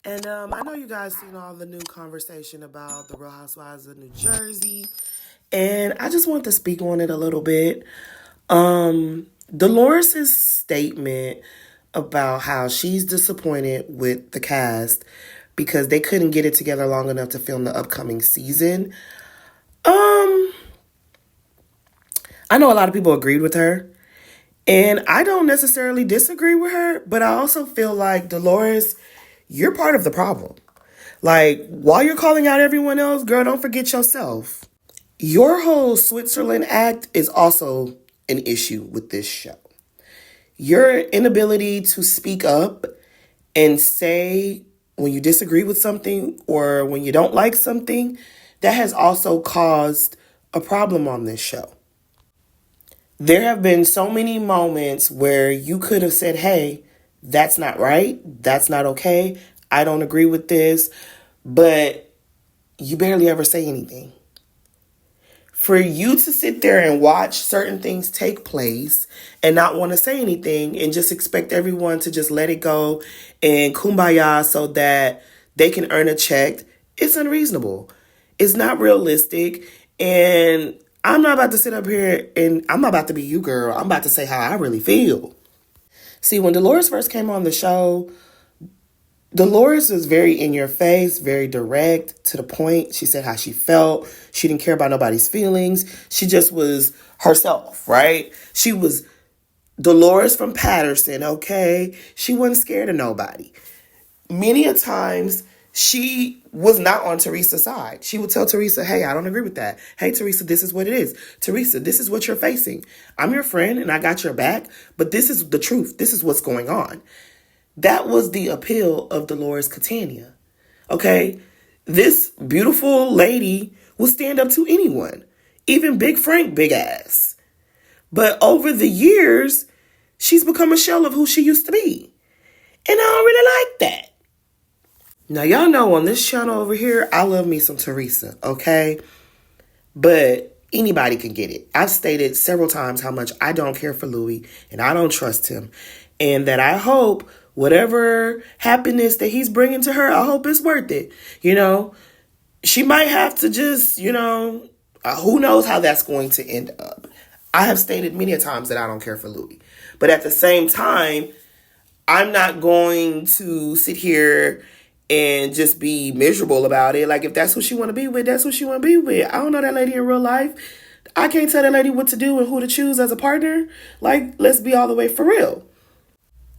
And I know you guys seen all the new conversation about the Real Housewives of New Jersey, and I just want to speak on it a little bit. Dolores' statement about how she's disappointed with the cast because they couldn't get it together long enough to film the upcoming season. I know a lot of people agreed with her, and I don't necessarily disagree with her, but I also feel like Dolores, you're part of the problem. Like, while you're calling out everyone else, girl, don't forget yourself. Your whole Switzerland act is also an issue with this show. Your inability to speak up and say when you disagree with something or when you don't like something, that has also caused a problem on this show. There have been so many moments where you could have said, hey, that's not right. That's not okay. I don't agree with this. But you barely ever say anything. For you to sit there and watch certain things take place and not want to say anything and just expect everyone to just let it go and kumbaya so that they can earn a check, it's unreasonable. It's not realistic. And I'm not about to sit up here and I'm not about to be you, girl. I'm about to say how I really feel. See, when Dolores first came on the show, Dolores was very in your face, very direct, to the point. She said how she felt. She didn't care about nobody's feelings. She just was herself, right? She was Dolores from Patterson, okay? She wasn't scared of nobody. Many a times, she was not on Teresa's side. She would tell Teresa, hey, I don't agree with that. Hey, Teresa, this is what it is. Teresa, this is what you're facing. I'm your friend and I got your back, but this is the truth. This is what's going on. That was the appeal of Dolores Catania. Okay? This beautiful lady will stand up to anyone, even Big Frank, big ass. But over the years, she's become a shell of who she used to be. And I don't really like that. Now, y'all know on this channel over here, I love me some Teresa, okay? But anybody can get it. I've stated several times how much I don't care for Louis and I don't trust him. And that I hope whatever happiness that he's bringing to her, I hope it's worth it. You know, she might have to just, who knows how that's going to end up. I have stated many a times that I don't care for Louis. But at the same time, I'm not going to sit here and just be miserable about it. Like, if that's who she want to be with, that's who she want to be with. I don't know that lady in real life. I can't tell that lady what to do and who to choose as a partner. Like, let's be all the way for real.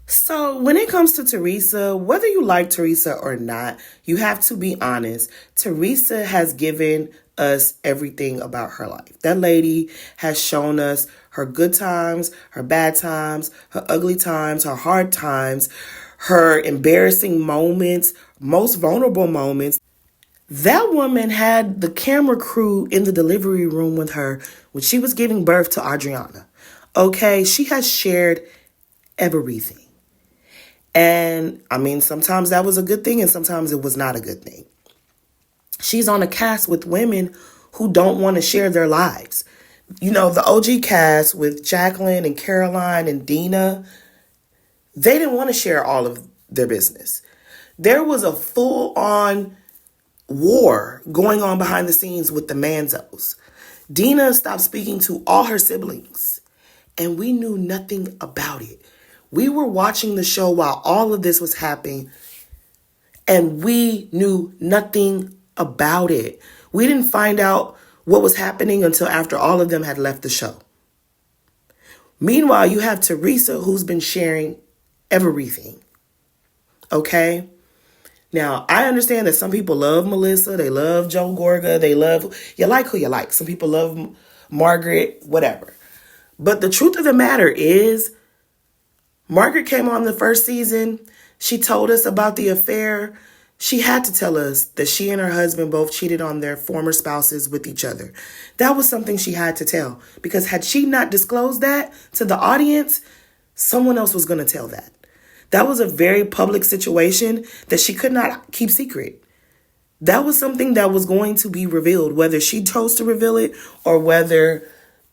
So when it comes to Teresa, whether you like Teresa or not, you have to be honest. Teresa has given us everything about her life. That lady has shown us her good times, her bad times, her ugly times, her hard times, her embarrassing moments, most vulnerable moments. That woman had the camera crew in the delivery room with her when she was giving birth to Adriana. Okay, she has shared everything. And I mean, sometimes that was a good thing and sometimes it was not a good thing. She's on a cast with women who don't want to share their lives. You know, the OG cast with Jacqueline and Caroline and Dina, they didn't want to share all of their business. There was a full-on war going on behind the scenes with the Manzos. Dina stopped speaking to all her siblings, and we knew nothing about it. We were watching the show while all of this was happening, and we knew nothing about it. We didn't find out what was happening until after all of them had left the show. Meanwhile, you have Teresa, who's been sharing everything. Okay? Now, I understand that some people love Melissa, they love Joe Gorga, you like who you like. Some people love Margaret, whatever. But the truth of the matter is, Margaret came on the first season. She told us about the affair. She had to tell us that she and her husband both cheated on their former spouses with each other. That was something she had to tell, because had she not disclosed that to the audience, someone else was going to tell that. That was a very public situation that she could not keep secret. That was something that was going to be revealed, whether she chose to reveal it or whether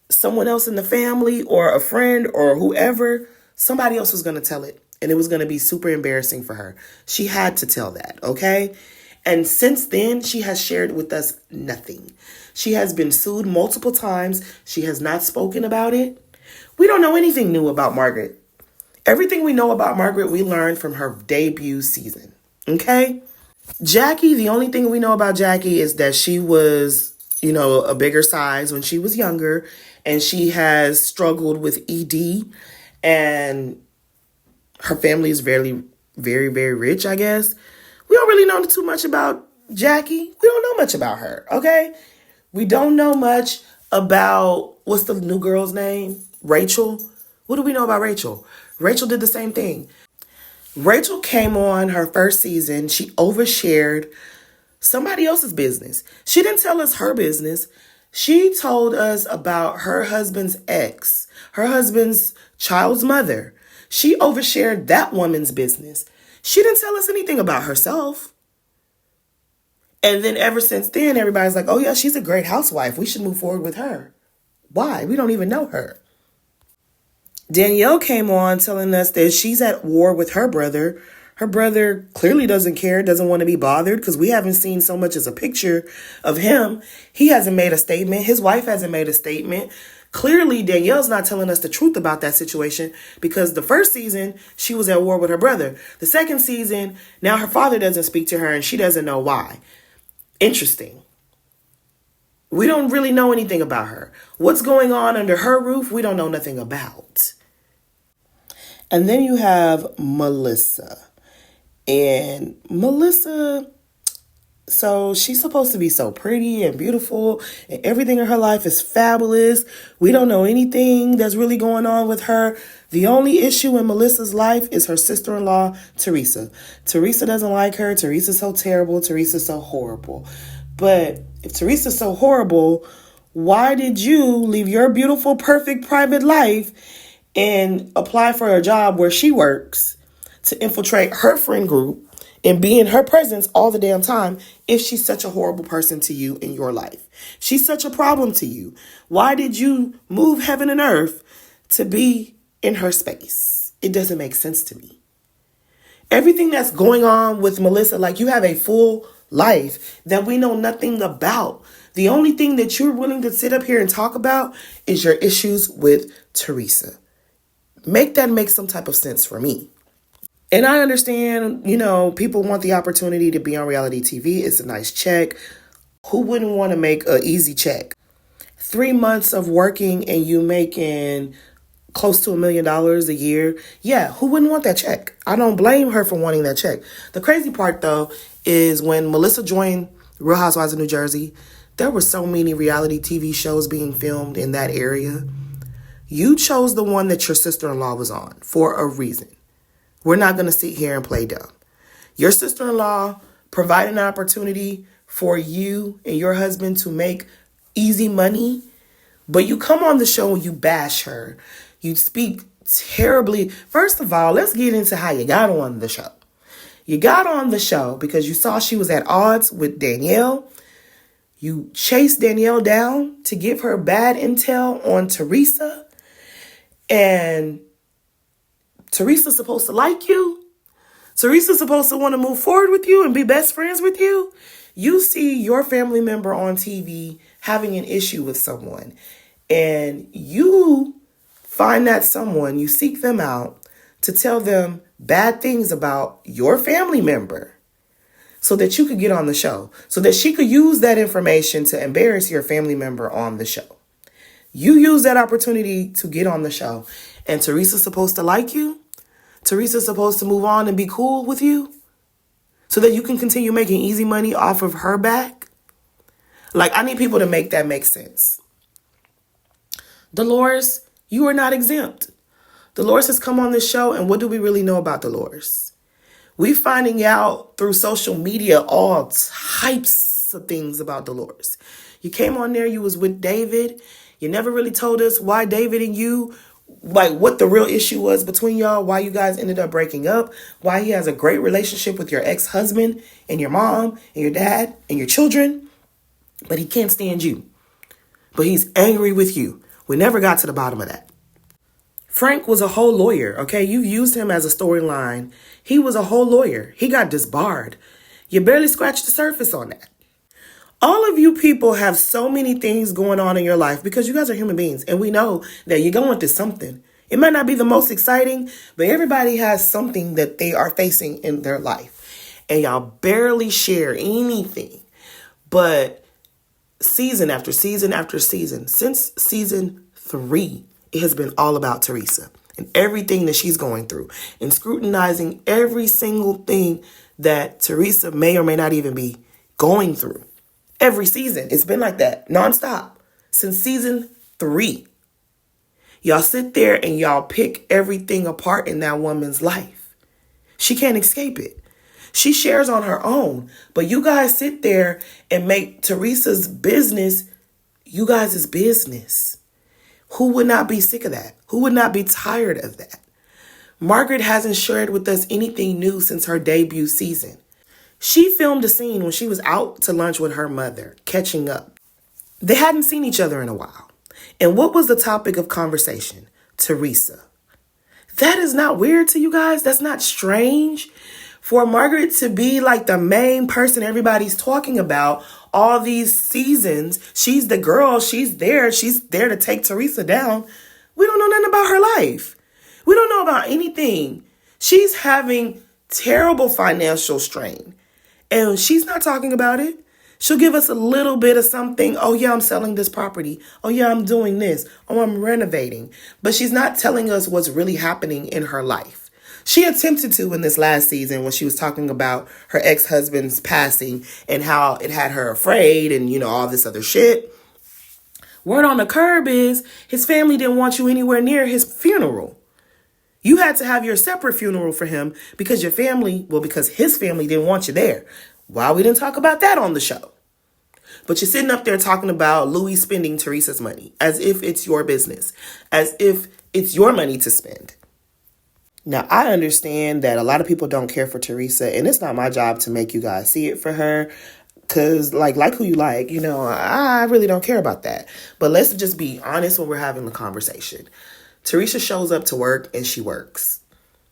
someone else in the family or a friend or whoever, somebody else was going to tell it. And it was going to be super embarrassing for her. She had to tell that, okay? And since then, she has shared with us nothing. She has been sued multiple times. She has not spoken about it. We don't know anything new about Margaret. Everything we know about Margaret, we learned from her debut season, okay? Jackie, the only thing we know about Jackie is that she was, a bigger size when she was younger, and she has struggled with ED, and her family is very, very, very rich, I guess. We don't really know too much about Jackie. We don't know much about her, okay? We don't know much about, what's the new girl's name? Rachel. What do we know about Rachel? Rachel did the same thing. Rachel came on her first season. She overshared somebody else's business. She didn't tell us her business. She told us about her husband's ex, her husband's child's mother. She overshared that woman's business. She didn't tell us anything about herself. And then ever since then, everybody's like, oh yeah, she's a great housewife. We should move forward with her. Why? We don't even know her. Danielle came on telling us that she's at war with her brother. Her brother clearly doesn't care, doesn't want to be bothered, because we haven't seen so much as a picture of him. He hasn't made a statement. His wife hasn't made a statement. Clearly, Danielle's not telling us the truth about that situation, because the first season, she was at war with her brother. The second season, now her father doesn't speak to her and she doesn't know why. Interesting. We don't really know anything about her. What's going on under her roof, we don't know nothing about. And then you have Melissa. And Melissa, so she's supposed to be so pretty and beautiful, and everything in her life is fabulous. We don't know anything that's really going on with her. The only issue in Melissa's life is her sister-in-law, Teresa. Teresa doesn't like her. Teresa's so terrible. Teresa's so horrible. But if Teresa's so horrible, why did you leave your beautiful, perfect private life and apply for a job where she works to infiltrate her friend group and be in her presence all the damn time if she's such a horrible person to you in your life? She's such a problem to you. Why did you move heaven and earth to be in her space? It doesn't make sense to me. Everything that's going on with Melissa, like, you have a full life that we know nothing about. The only thing that you're willing to sit up here and talk about is your issues with Teresa. Make that make some type of sense for me. And I understand, people want the opportunity to be on reality TV. It's a nice check. Who wouldn't want to make an easy check? 3 months of working and you making close to $1 million a year. Yeah, who wouldn't want that check? I don't blame her for wanting that check. The crazy part, though, is when Melissa joined Real Housewives of New Jersey, there were so many reality TV shows being filmed in that area. You chose the one that your sister-in-law was on for a reason. We're not going to sit here and play dumb. Your sister-in-law provided an opportunity for you and your husband to make easy money, but you come on the show and you bash her. You speak terribly. First of all, let's get into how you got on the show. You got on the show because you saw she was at odds with Danielle. You chased Danielle down to give her bad intel on Teresa. And Teresa's supposed to like you. Teresa's supposed to want to move forward with you and be best friends with you. You see your family member on TV having an issue with someone, and you find that someone, you seek them out to tell them bad things about your family member so that you could get on the show, so that she could use that information to embarrass your family member on the show. You use that opportunity to get on the show, and Teresa's supposed to like you. Teresa's supposed to move on and be cool with you so that you can continue making easy money off of her back. Like, I need people to make that make sense. Dolores, you are not exempt. Dolores has come on this show, and what do we really know about Dolores? We finding out through social media all types of things about Dolores. You came on there, you was with David. You never really told us why David and you, like, what the real issue was between y'all, why you guys ended up breaking up, why he has a great relationship with your ex-husband and your mom and your dad and your children, but he can't stand you. But he's angry with you. We never got to the bottom of that. Frank was a whole lawyer, okay? You used him as a storyline. He was a whole lawyer. He got disbarred. You barely scratched the surface on that. All of you people have so many things going on in your life because you guys are human beings. And we know that you're going through something. It might not be the most exciting, but everybody has something that they are facing in their life. And y'all barely share anything. But season after season after season, since season 3, it has been all about Teresa and everything that she's going through and scrutinizing every single thing that Teresa may or may not even be going through. Every season. It's been like that nonstop since season 3. Y'all sit there and y'all pick everything apart in that woman's life. She can't escape it. She shares on her own. But you guys sit there and make Teresa's business you guys' business. Who would not be sick of that? Who would not be tired of that? Margaret hasn't shared with us anything new since her debut season. She filmed a scene when she was out to lunch with her mother, catching up. They hadn't seen each other in a while. And what was the topic of conversation? Teresa. That is not weird to you guys? That's not strange? For Margaret to be like the main person everybody's talking about all these seasons, she's the girl, she's there to take Teresa down. We don't know nothing about her life. We don't know about anything. She's having terrible financial strain. And she's not talking about it. She'll give us a little bit of something. Oh, yeah, I'm selling this property. Oh, yeah, I'm doing this. Oh, I'm renovating. But she's not telling us what's really happening in her life. She attempted to in this last season when she was talking about her ex-husband's passing and how it had her afraid and, all this other shit. Word on the curb is his family didn't want you anywhere near his funeral. You had to have your separate funeral for him because because his family didn't want you there. Why we didn't talk about that on the show? But you're sitting up there talking about Louis spending Teresa's money as if it's your business, as if it's your money to spend. Now, I understand that a lot of people don't care for Teresa, and it's not my job to make you guys see it for her. Because, like who you like, I really don't care about that. But let's just be honest when we're having the conversation. Teresa shows up to work and she works.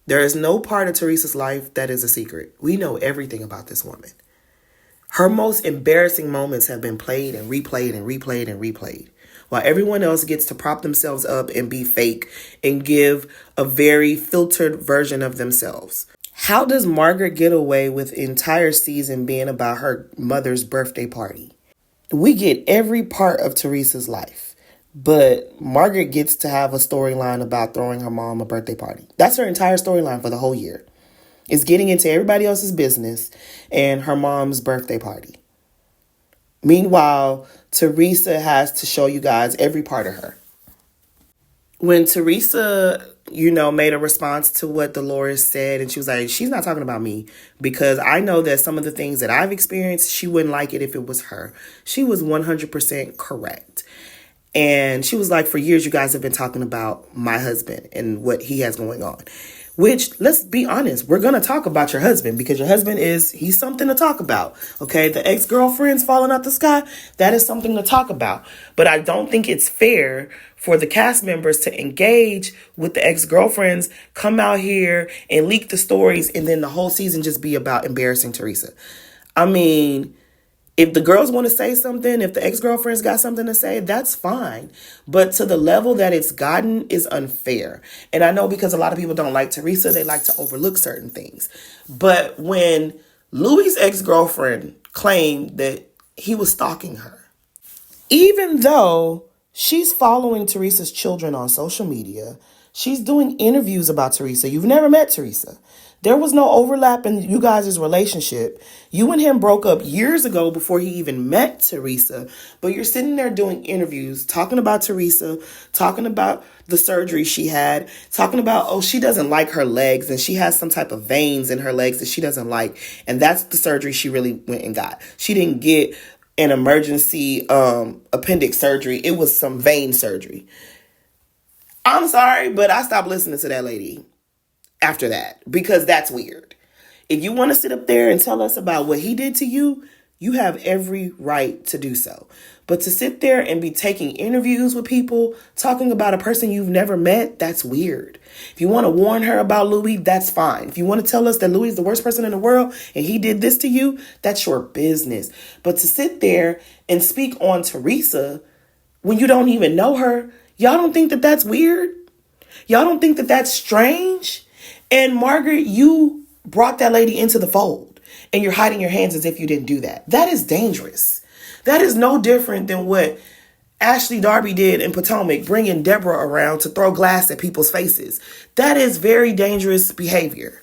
There is no part of Teresa's life that is a secret. We know everything about this woman. Her most embarrassing moments have been played and replayed and replayed and replayed, while everyone else gets to prop themselves up and be fake and give a very filtered version of themselves. How does Margaret get away with the entire season being about her mother's birthday party? We get every part of Teresa's life. But Margaret gets to have a storyline about throwing her mom a birthday party. That's her entire storyline for the whole year. It's getting into everybody else's business and her mom's birthday party. Meanwhile, Teresa has to show you guys every part of her. When Teresa, made a response to what Dolores said, and she was like, she's not talking about me because I know that some of the things that I've experienced, she wouldn't like it if it was her. She was 100% correct. And she was like, for years, you guys have been talking about my husband and what he has going on. Which, let's be honest, we're going to talk about your husband because your husband he's something to talk about. Okay, the ex-girlfriends falling out the sky, that is something to talk about. But I don't think it's fair for the cast members to engage with the ex-girlfriends, come out here and leak the stories, and then the whole season just be about embarrassing Teresa. I mean, if the girls want to say something, if the ex-girlfriends got something to say, that's fine. But to the level that it's gotten is unfair. And I know because a lot of people don't like Teresa, they like to overlook certain things. But when Louis' ex-girlfriend claimed that he was stalking her, even though she's following Teresa's children on social media, she's doing interviews about Teresa. You've never met Teresa. There was no overlap in you guys' relationship. You and him broke up years ago before he even met Teresa. But you're sitting there doing interviews, talking about Teresa, talking about the surgery she had, talking about, she doesn't like her legs and she has some type of veins in her legs that she doesn't like. And that's the surgery she really went and got. She didn't get an emergency appendix surgery. It was some vein surgery. I'm sorry, but I stopped listening to that lady after that because that's weird. If you want to sit up there and tell us about what he did to you, You have every right to do so. But to sit there and be taking interviews with people, talking about a person you've never met, that's weird. If you want to warn her about Louis, that's fine. If you want to tell us that Louis is the worst person in the world and he did this to you, that's your business. But to sit there and speak on Teresa when you don't even know her, y'all don't think that that's weird? Y'all don't think that that's strange? And Margaret, you brought that lady into the fold and you're hiding your hands as if you didn't do that. That is dangerous. That is no different than what Ashley Darby did in Potomac, bringing Deborah around to throw glass at people's faces. That is very dangerous behavior.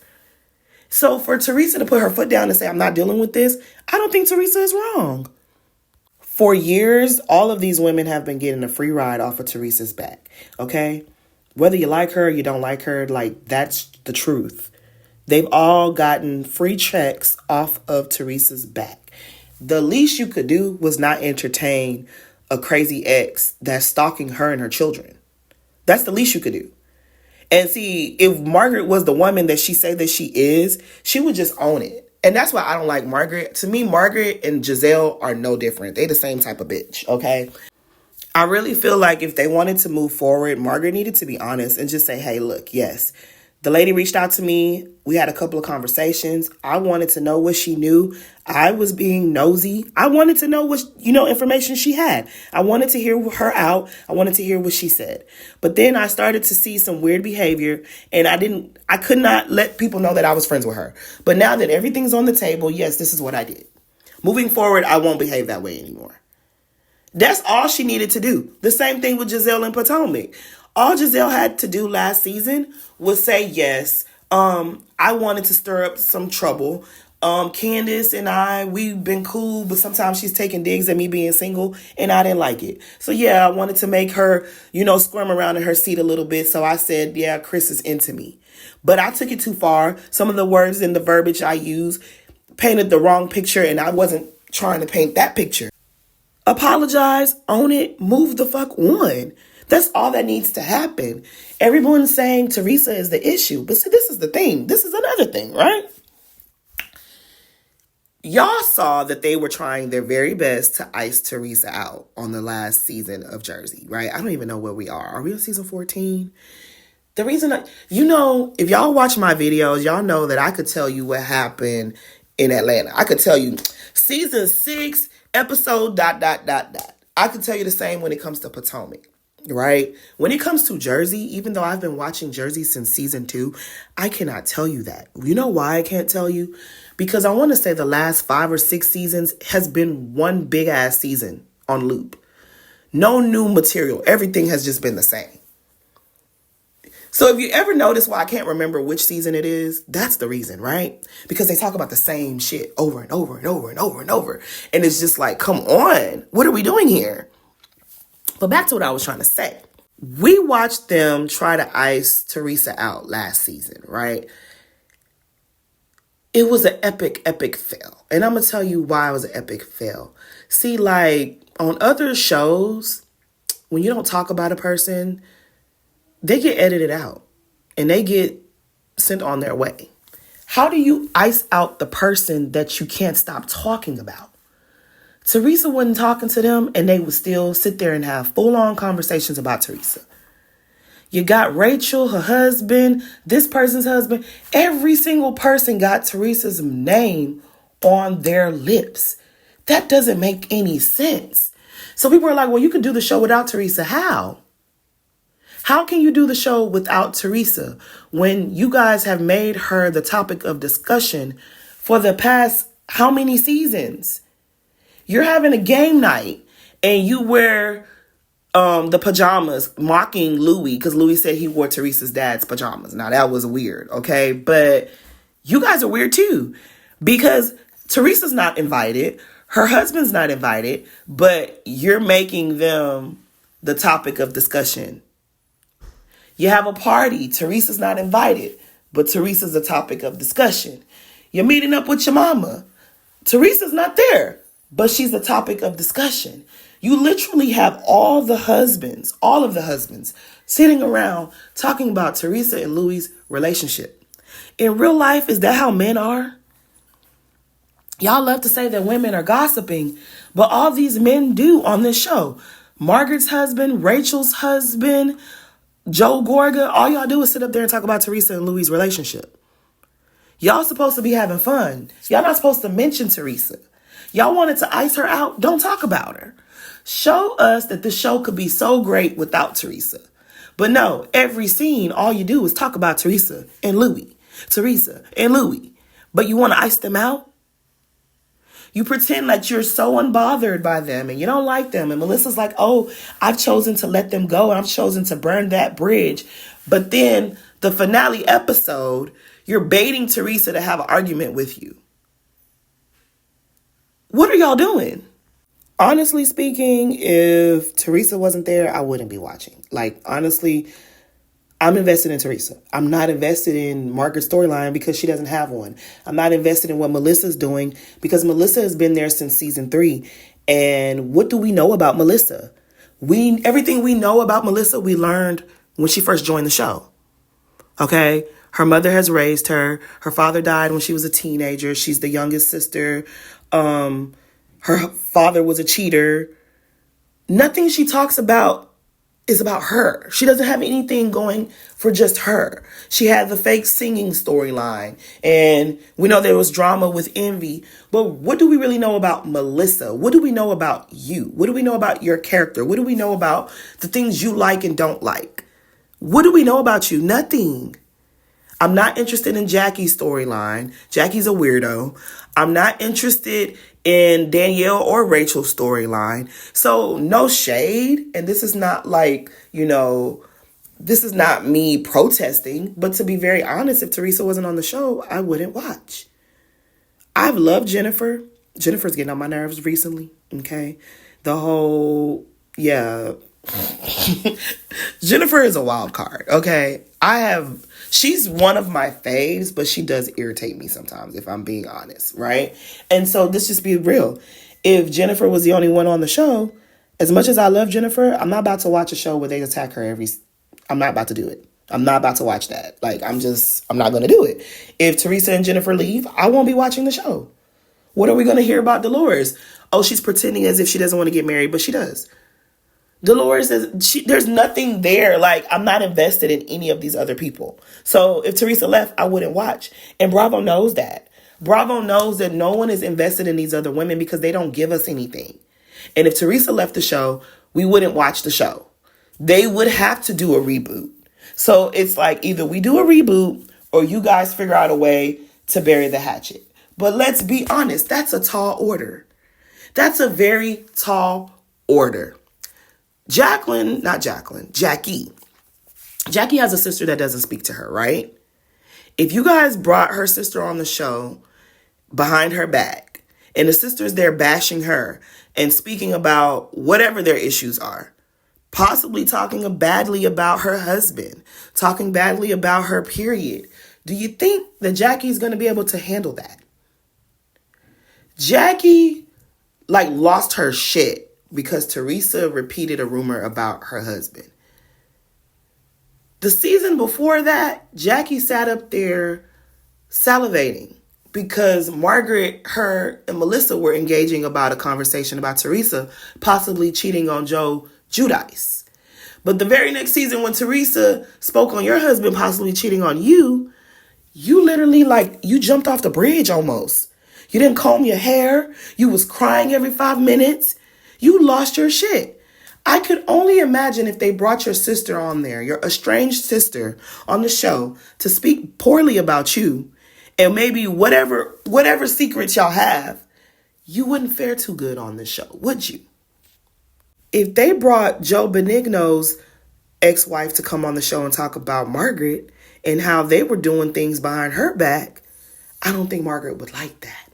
So for Teresa to put her foot down and say, I'm not dealing with this, I don't think Teresa is wrong. For years, all of these women have been getting a free ride off of Teresa's back, okay? Whether you like her or you don't like her, like, that's the truth. They've all gotten free checks off of Teresa's back. The least you could do was not entertain a crazy ex that's stalking her and her children. That's the least you could do. And see, if Margaret was the woman that she said that she is, she would just own it. And that's why I don't like Margaret. To me, Margaret and Giselle are no different. They the same type of bitch, okay? I really feel like if they wanted to move forward, Margaret needed to be honest and just say, hey, look, yes, the lady reached out to me. We had a couple of conversations. I wanted to know what she knew. I was being nosy. I wanted to know what, information she had. I wanted to hear her out. I wanted to hear what she said. But then I started to see some weird behavior and I could not let people know that I was friends with her. But now that everything's on the table, yes, this is what I did. Moving forward, I won't behave that way anymore. That's all she needed to do. The same thing with Giselle and Potomac. All Giselle had to do last season was say, yes, I wanted to stir up some trouble. Candace and we've been cool, but sometimes she's taking digs at me being single, and I didn't like it. So, yeah, I wanted to make her, squirm around in her seat a little bit. So I said, yeah, Chris is into me. But I took it too far. Some of the words and the verbiage I used painted the wrong picture, and I wasn't trying to paint that picture. Apologize, own it, move the fuck on. That's all that needs to happen. Everyone's saying Teresa is the issue. But see, this is the thing. This is another thing, right? Y'all saw that they were trying their very best to ice Teresa out on the last season of Jersey, right? I don't even know where we are. Are we on season 14? The reason, if y'all watch my videos, y'all know that I could tell you what happened in Atlanta. I could tell you season 6, episode ... I could tell you the same when it comes to Potomac. Right? When it comes to Jersey, even though I've been watching Jersey since season 2, I cannot tell you that. You know why I can't tell you? Because I want to say the last 5 or 6 seasons has been one big ass season on loop. No new material. Everything has just been the same. So if you ever notice why I can't remember which season it is, that's the reason, right? Because they talk about the same shit over and over and over and over and over. And it's just like, come on, what are we doing here? But back to what I was trying to say. We watched them try to ice Teresa out last season, right? It was an epic, epic fail. And I'm going to tell you why it was an epic fail. See, like on other shows, when you don't talk about a person, they get edited out and they get sent on their way. How do you ice out the person that you can't stop talking about? Teresa wasn't talking to them and they would still sit there and have full-on conversations about Teresa. You got Rachel, her husband, this person's husband. Every single person got Teresa's name on their lips. That doesn't make any sense. So people are like, well, you could do the show without Teresa. How? How can you do the show without Teresa when you guys have made her the topic of discussion for the past how many seasons? You're having a game night and you wear the pajamas mocking Louis because Louis said he wore Teresa's dad's pajamas. Now that was weird, okay? But you guys are weird too because Teresa's not invited. Her husband's not invited, but you're making them the topic of discussion. You have a party. Teresa's not invited, but Teresa's the topic of discussion. You're meeting up with your mama. Teresa's not there, but she's the topic of discussion. You literally have all of the husbands sitting around talking about Teresa and Louis' relationship. In real life, is that how men are? Y'all love to say that women are gossiping, but all these men do on this show. Margaret's husband, Rachel's husband, Joe Gorga, all y'all do is sit up there and talk about Teresa and Louis' relationship. Y'all supposed to be having fun. Y'all not supposed to mention Teresa. Y'all wanted to ice her out. Don't talk about her. Show us that the show could be so great without Teresa. But no, every scene, all you do is talk about Teresa and Louis. Teresa and Louis. But you want to ice them out? You pretend like you're so unbothered by them and you don't like them. And Melissa's like, oh, I've chosen to let them go and I've chosen to burn that bridge. But then the finale episode, you're baiting Teresa to have an argument with you. What are y'all doing? Honestly speaking, if Teresa wasn't there, I wouldn't be watching. Like, honestly, I'm invested in Teresa. I'm not invested in Margaret's storyline because she doesn't have one. I'm not invested in what Melissa's doing because Melissa has been there since season 3. And what do we know about Melissa? Everything we know about Melissa, we learned when she first joined the show. Okay? Her mother has raised her. Her father died when she was a teenager. She's the youngest sister. Her father was a cheater. Nothing she talks about is about her. She doesn't have anything going for just her. She had the fake singing storyline. And we know there was drama with Envy. But what do we really know about Melissa? What do we know about you? What do we know about your character? What do we know about the things you like and don't like? What do we know about you? Nothing. I'm not interested in Jackie's storyline. Jackie's a weirdo. I'm not interested in Danielle or Rachel's storyline. So no shade. And this is not like, this is not me protesting. But to be very honest, if Teresa wasn't on the show, I wouldn't watch. I've loved Jennifer. Jennifer's getting on my nerves recently. Okay. The whole, Jennifer is a wild card. Okay. She's one of my faves, but she does irritate me sometimes, if I'm being honest, right? And so let's just be real. If Jennifer was the only one on the show, as much as I love Jennifer, I'm not about to watch a show where they attack her I'm not about to do it. I'm not about to watch that. Like, I'm not going to do it. If Teresa and Jennifer leave, I won't be watching the show. What are we going to hear about Dolores? Oh, she's pretending as if she doesn't want to get married, but she does. Dolores says there's nothing there. Like, I'm not invested in any of these other people. So if Teresa left, I wouldn't watch. And Bravo knows that. Bravo knows that no one is invested in these other women because they don't give us anything. And if Teresa left the show, we wouldn't watch the show. They would have to do a reboot. So it's like either we do a reboot or you guys figure out a way to bury the hatchet. But let's be honest, that's a tall order. That's a very tall order. Jackie. Jackie has a sister that doesn't speak to her, right? If you guys brought her sister on the show behind her back, and the sister's there bashing her and speaking about whatever their issues are, possibly talking badly about her husband, talking badly about her period, do you think that Jackie's going to be able to handle that? Jackie, lost her shit because Teresa repeated a rumor about her husband. The season before that, Jackie sat up there salivating because Margaret, her, and Melissa were engaging about a conversation about Teresa possibly cheating on Joe Giudice. But the very next season when Teresa spoke on your husband possibly cheating on you, you literally, you jumped off the bridge almost. You didn't comb your hair. You was crying every 5 minutes. You lost your shit. I could only imagine if they brought your sister on there, your estranged sister, on the show to speak poorly about you and maybe whatever secrets y'all have, you wouldn't fare too good on this show, would you? If they brought Joe Benigno's ex-wife to come on the show and talk about Margaret and how they were doing things behind her back, I don't think Margaret would like that.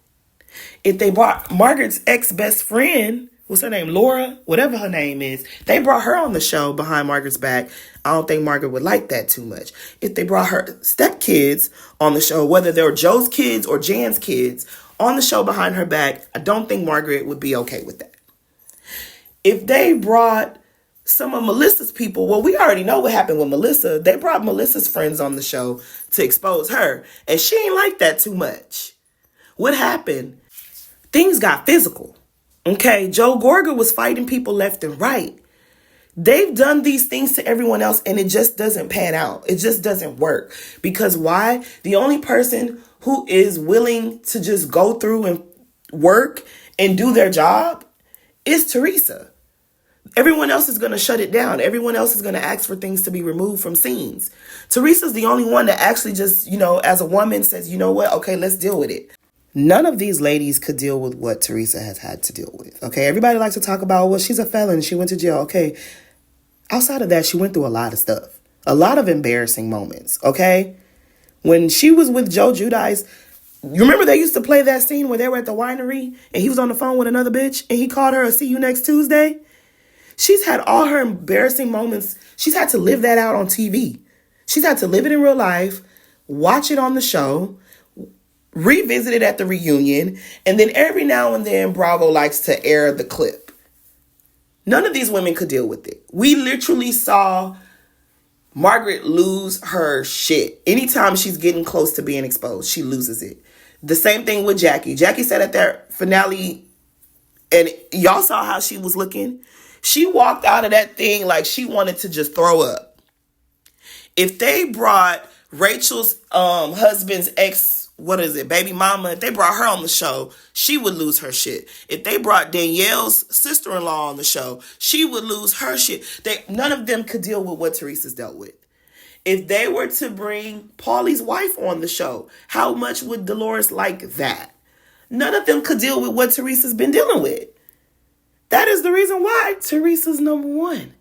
If they brought Margaret's ex-best friend, what's her name, Laura, whatever her name is, they brought her on the show behind Margaret's back, I don't think Margaret would like that too much. If they brought her stepkids on the show, whether they were Joe's kids or Jan's kids, on the show behind her back, I don't think Margaret would be okay with that. If they brought some of Melissa's people, well, we already know what happened with Melissa. They brought Melissa's friends on the show to expose her, and she ain't like that too much. What happened? things got physical. Okay, Joe Gorga was fighting people left and right. They've done these things to everyone else and it just doesn't pan out. It just doesn't work. Because why? The only person who is willing to just go through and work and do their job is Teresa. Everyone else is going to shut it down. Everyone else is going to ask for things to be removed from scenes. Teresa's the only one that actually just, as a woman says, you know what? Okay, let's deal with it. None of these ladies could deal with what Teresa has had to deal with. Okay, everybody likes to talk about, well, she's a felon. She went to jail. Okay, outside of that, she went through a lot of stuff. A lot of embarrassing moments. Okay, when she was with Joe Giudice, you remember they used to play that scene where they were at the winery and he was on the phone with another bitch and he called her a see you next Tuesday? She's had all her embarrassing moments. She's had to live that out on TV. She's had to live it in real life, watch it on the show, revisit it at the reunion, and then every now and then Bravo likes to air the clip. None of these women could deal with it. We literally saw Margaret lose her shit. Anytime she's getting close to being exposed, she loses it. The same thing with Jackie. Jackie said at that finale, and y'all saw how she was looking. She walked out of that thing like she wanted to just throw up. If they brought Rachel's husband's baby mama, if they brought her on the show, she would lose her shit. If they brought Danielle's sister-in-law on the show, she would lose her shit. None of them could deal with what Teresa's dealt with. If they were to bring Paulie's wife on the show, how much would Dolores like that? None of them could deal with what Teresa's been dealing with. That is the reason why Teresa's number one.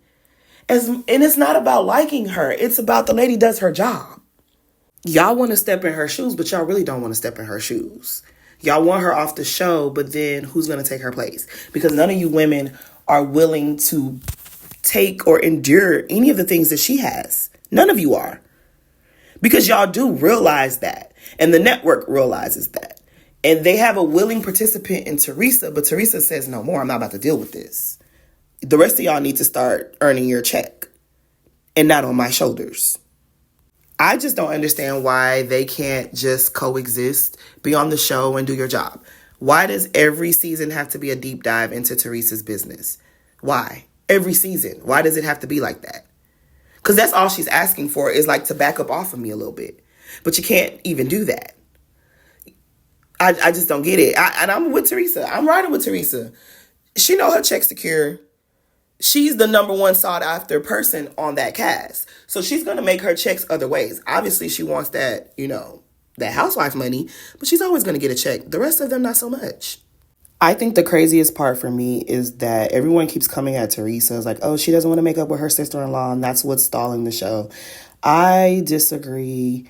And it's not about liking her. It's about the lady does her job. Y'all want to step in her shoes, but y'all really don't want to step in her shoes. Y'all want her off the show, but then who's going to take her place? Because none of you women are willing to take or endure any of the things that she has. None of you are. Because y'all do realize that. And the network realizes that. And they have a willing participant in Teresa, but Teresa says, no more, I'm not about to deal with this. The rest of y'all need to start earning your check and not on my shoulders. I just don't understand why they can't just coexist, be on the show and do your job. Why does every season have to be a deep dive into Teresa's business? Why? Every season. Why does it have to be like that? Because that's all she's asking for is like to back up off of me a little bit. But you can't even do that. I just don't get it. And I'm with Teresa. I'm riding with Teresa. She know her check secure. She's the number one sought after person on that cast. So she's going to make her checks other ways. Obviously, she wants that, that housewife money, but she's always going to get a check. The rest of them, not so much. I think the craziest part for me is that everyone keeps coming at Teresa. It's like, oh, she doesn't want to make up with her sister-in-law, and that's what's stalling the show. I disagree.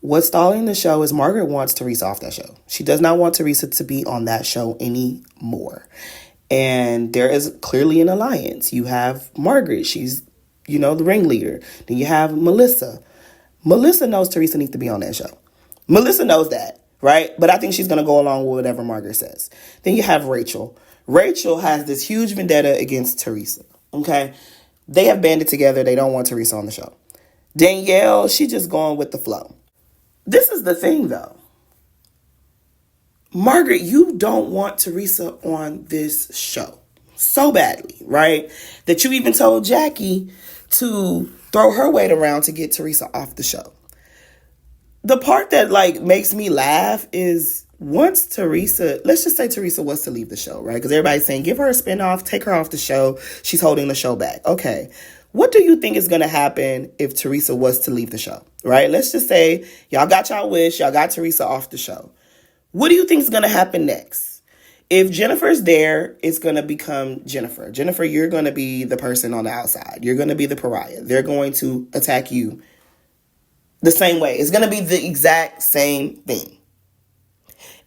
What's stalling the show is Margaret wants Teresa off that show. She does not want Teresa to be on that show anymore. And there is clearly an alliance. You have Margaret. She's, the ringleader. Then you have Melissa. Melissa knows Teresa needs to be on that show. Melissa knows that, right? But I think she's going to go along with whatever Margaret says. Then you have Rachel. Rachel has this huge vendetta against Teresa, okay? They have banded together. They don't want Teresa on the show. Danielle, she just going with the flow. This is the thing, though. Margaret, you don't want Teresa on this show so badly, right? That you even told Jackie to throw her weight around to get Teresa off the show. The part that makes me laugh is once Teresa, let's just say Teresa was to leave the show, right? Because everybody's saying, give her a spinoff, take her off the show. She's holding the show back. Okay. What do you think is going to happen if Teresa was to leave the show, right? Let's just say y'all got y'all wish, y'all got Teresa off the show. What do you think is going to happen next? If Jennifer's there, it's going to become Jennifer. Jennifer, you're going to be the person on the outside. You're going to be the pariah. They're going to attack you the same way. It's going to be the exact same thing.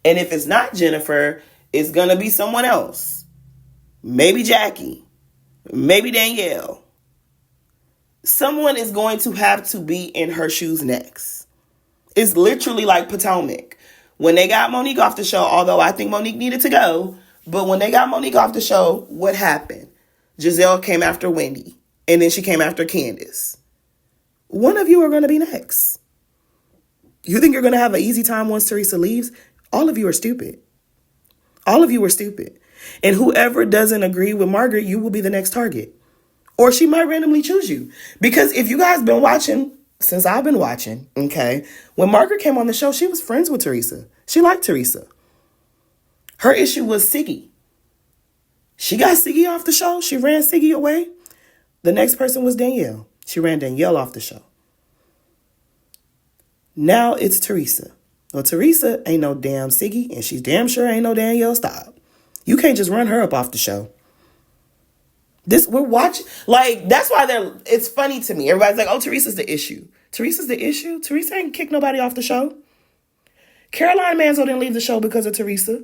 And if it's not Jennifer, it's going to be someone else. Maybe Jackie. Maybe Danielle. Someone is going to have to be in her shoes next. It's literally like Potomac. When they got Monique off the show, although I think Monique needed to go, but when they got Monique off the show, what happened? Giselle came after Wendy, and then she came after Candace. One of you are going to be next. You think you're going to have an easy time once Teresa leaves? All of you are stupid. All of you are stupid. And whoever doesn't agree with Margaret, you will be the next target. Or she might randomly choose you. Because if you guys been watching, since I've been watching, okay, when Margaret came on the show, she was friends with Teresa. She liked Teresa. Her issue was Siggy. She got Siggy off the show. She ran Siggy away. The next person was Danielle. She ran Danielle off the show. Now it's Teresa. Well, Teresa ain't no damn Siggy, and she's damn sure ain't no Danielle Staub. You can't just run her up off the show. We're watching, like, that's why it's funny to me. Everybody's like, oh, Teresa's the issue. Teresa's the issue? Teresa ain't kicked nobody off the show. Caroline Manzo didn't leave the show because of Teresa.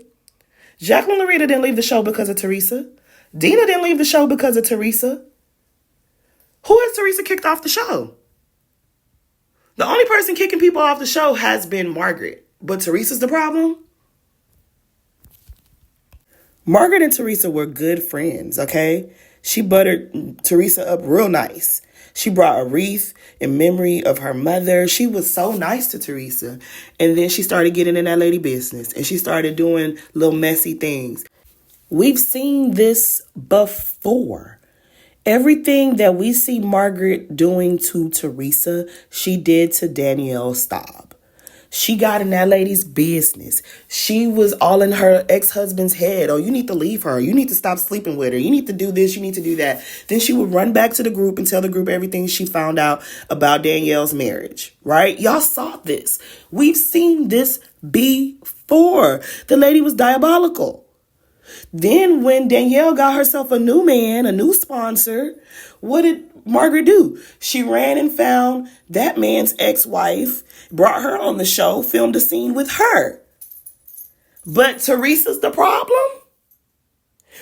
Jacqueline Larita didn't leave the show because of Teresa. Dina didn't leave the show because of Teresa. Who has Teresa kicked off the show? The only person kicking people off the show has been Margaret. But Teresa's the problem? Margaret and Teresa were good friends, okay? She buttered Teresa up real nice. She brought a wreath in memory of her mother. She was so nice to Teresa. And then she started getting in that lady business. And she started doing little messy things. We've seen this before. Everything that we see Margaret doing to Teresa, she did to Danielle Staub. She got in that lady's business. She was all in her ex-husband's head. Oh, you need to leave her. You need to stop sleeping with her. You need to do this. You need to do that. Then she would run back to the group and tell the group everything she found out about Danielle's marriage, right? Y'all saw this. We've seen this before. The lady was diabolical. Then when Danielle got herself a new man, a new sponsor, what did Margaret do? She ran and found that man's ex-wife, brought her on the show, filmed a scene with her. But Teresa's the problem?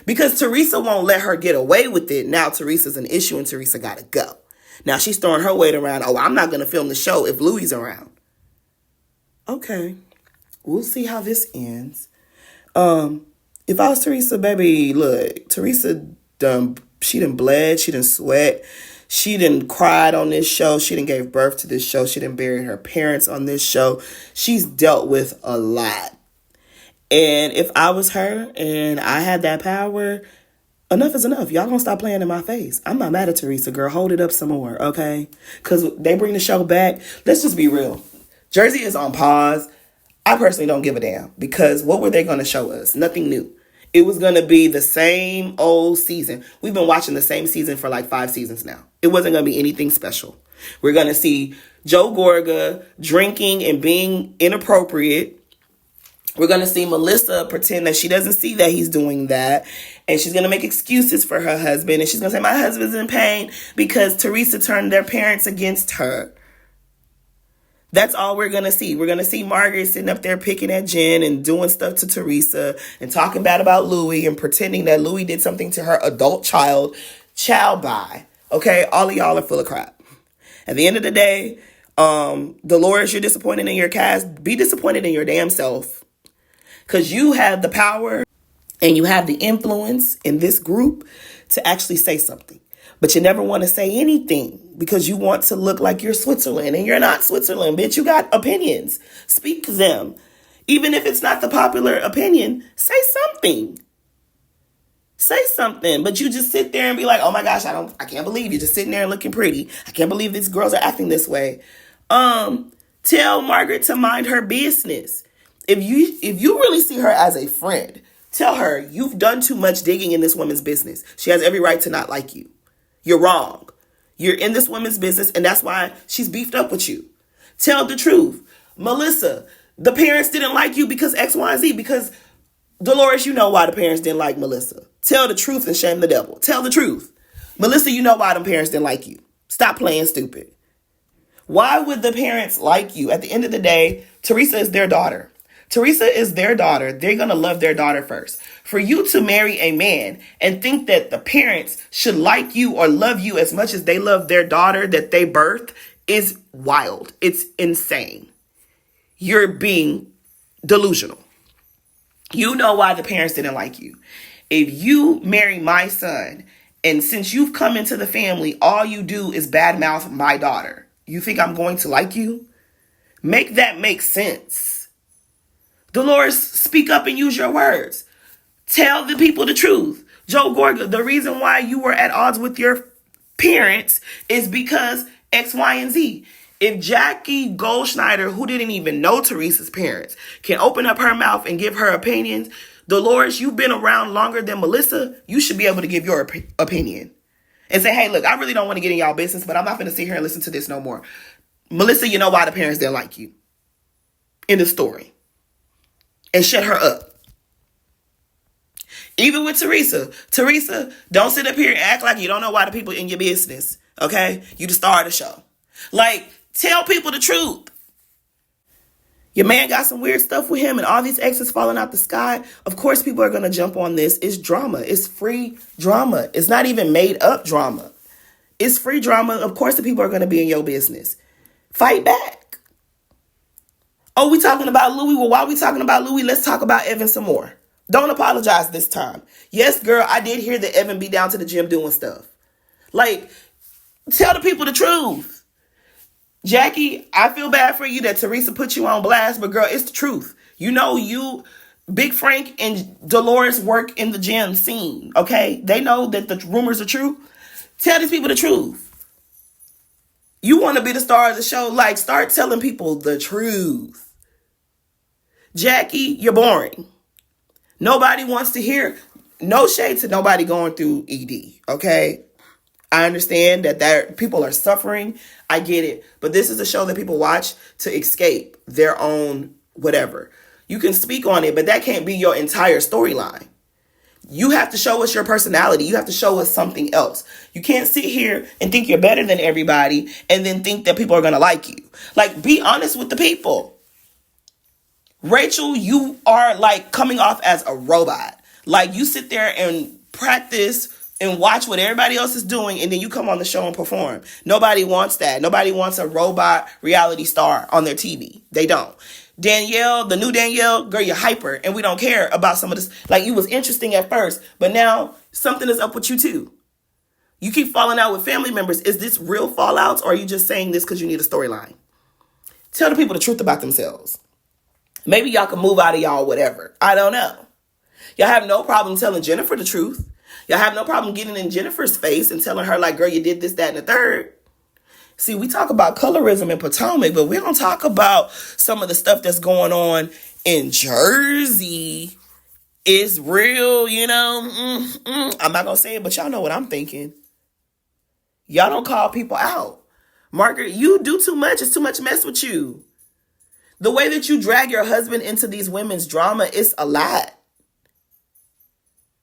Because Teresa won't let her get away with it. Now Teresa's an issue and Teresa got to go. Now she's throwing her weight around. Oh, I'm not going to film the show if Louie's around. Okay. We'll see how this ends. If I was Teresa, baby, look, Teresa she done bled, she done sweat, she done cried on this show, she done gave birth to this show, she done buried her parents on this show. She's dealt with a lot. And if I was her and I had that power, enough is enough. Y'all gonna stop playing in my face. I'm not mad at Teresa, girl. Hold it up some more, okay? Because they bring the show back. Let's just be real. Jersey is on pause. I personally don't give a damn because what were they going to show us? Nothing new. It was going to be the same old season. We've been watching the same season for like 5 seasons now. It wasn't going to be anything special. We're going to see Joe Gorga drinking and being inappropriate. We're going to see Melissa pretend that she doesn't see that he's doing that. And she's going to make excuses for her husband. And she's going to say, my husband's in pain because Teresa turned their parents against her. That's all we're going to see. We're going to see Margaret sitting up there picking at Jen and doing stuff to Teresa and talking bad about Louie and pretending that Louie did something to her adult child. Child bye. Okay? All of y'all are full of crap. At the end of the day, Dolores, you're disappointed in your cast. Be disappointed in your damn self. Because you have the power and you have the influence in this group to actually say something. But you never want to say anything because you want to look like you're Switzerland. And you're not Switzerland, bitch. You got opinions. Speak them. Even if it's not the popular opinion, say something. Say something. But you just sit there and be like, oh my gosh, I can't believe you're just sitting there looking pretty. I can't believe these girls are acting this way. Tell Margaret to mind her business. If you really see her as a friend, tell her you've done too much digging in this woman's business. She has every right to not like you. You're wrong. You're in this woman's business, and that's why she's beefed up with you. Tell the truth. Melissa, the parents didn't like you because X, Y, and Z. Because, Dolores, you know why the parents didn't like Melissa. Tell the truth and shame the devil. Tell the truth. Melissa, you know why the parents didn't like you. Stop playing stupid. Why would the parents like you? At the end of the day, Teresa is their daughter. Teresa is their daughter. They're going to love their daughter first. For you to marry a man and think that the parents should like you or love you as much as they love their daughter that they birthed is wild. It's insane. You're being delusional. You know why the parents didn't like you. If you marry my son, and since you've come into the family, all you do is badmouth my daughter, you think I'm going to like you? Make that make sense. Dolores, speak up and use your words. Tell the people the truth. Joe Gorga, the reason why you were at odds with your parents is because X, Y, and Z. If Jackie Goldschneider, who didn't even know Teresa's parents, can open up her mouth and give her opinions, Dolores, you've been around longer than Melissa, you should be able to give your opinion. And say, hey, look, I really don't want to get in y'all business, but I'm not going to sit here and listen to this no more. Melissa, you know why the parents didn't like you in the story. And shut her up. Even with Teresa, don't sit up here and act like you don't know why the people in your business. Okay? You the star of the show. Like, tell people the truth. Your man got some weird stuff with him and all these exes falling out the sky. Of course people are going to jump on this. It's drama. It's free drama. It's not even made up drama. It's free drama. Of course the people are going to be in your business. Fight back. Oh, we talking about Louis? Well, while we talking about Louis, let's talk about Evan some more. Don't apologize this time. Yes, girl, I did hear that Evan be down to the gym doing stuff. Like, tell the people the truth. Jackie, I feel bad for you that Teresa put you on blast, but girl, it's the truth. You know, Big Frank and Dolores work in the gym scene, okay? They know that the rumors are true. Tell these people the truth. You want to be the star of the show, like, start telling people the truth. Jackie, you're boring. Nobody wants to hear, no shade to nobody going through ED, okay? I understand that people are suffering. I get it. But this is a show that people watch to escape their own whatever. You can speak on it, but that can't be your entire storyline. You have to show us your personality. You have to show us something else. You can't sit here and think you're better than everybody and then think that people are going to like you. Like, be honest with the people. Rachel, you are like coming off as a robot. Like, you sit there and practice and watch what everybody else is doing, and then you come on the show and perform. Nobody wants that. Nobody wants a robot reality star on their TV. They don't. Danielle, the new Danielle, girl, you're hyper, and we don't care about some of this. Like, you was interesting at first, but now something is up with you too. You keep falling out with family members. Is this real fallouts, or are you just saying this because you need a storyline? Tell the people the truth about themselves. Maybe y'all can move out of y'all whatever. I don't know. Y'all have no problem telling Jennifer the truth. Y'all have no problem getting in Jennifer's face and telling her, like, girl, you did this, that, and the third. See, we talk about colorism in Potomac, but we don't talk about some of the stuff that's going on in Jersey. It's real, you know. I'm not going to say it, but y'all know what I'm thinking. Y'all don't call people out. Margaret, you do too much. It's too much mess with you. The way that you drag your husband into these women's drama is a lot.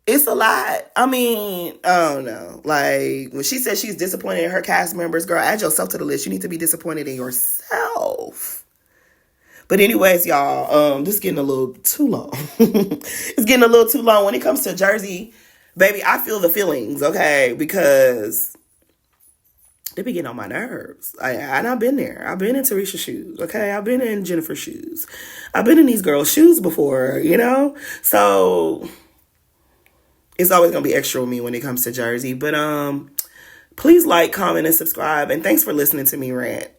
It's a lot. I mean, I don't know. Like, when she says she's disappointed in her cast members, girl, add yourself to the list. You need to be disappointed in yourself. But anyways, y'all, this is getting a little too long. It's getting a little too long. When it comes to Jersey, baby, I feel the feelings, okay? Because they be getting on my nerves. And I've been there. I've been in Teresa's shoes, okay? I've been in Jennifer's shoes. I've been in these girls' shoes before, you know? So it's always going to be extra with me when it comes to Jersey. But please like, comment, and subscribe. And thanks for listening to me rant.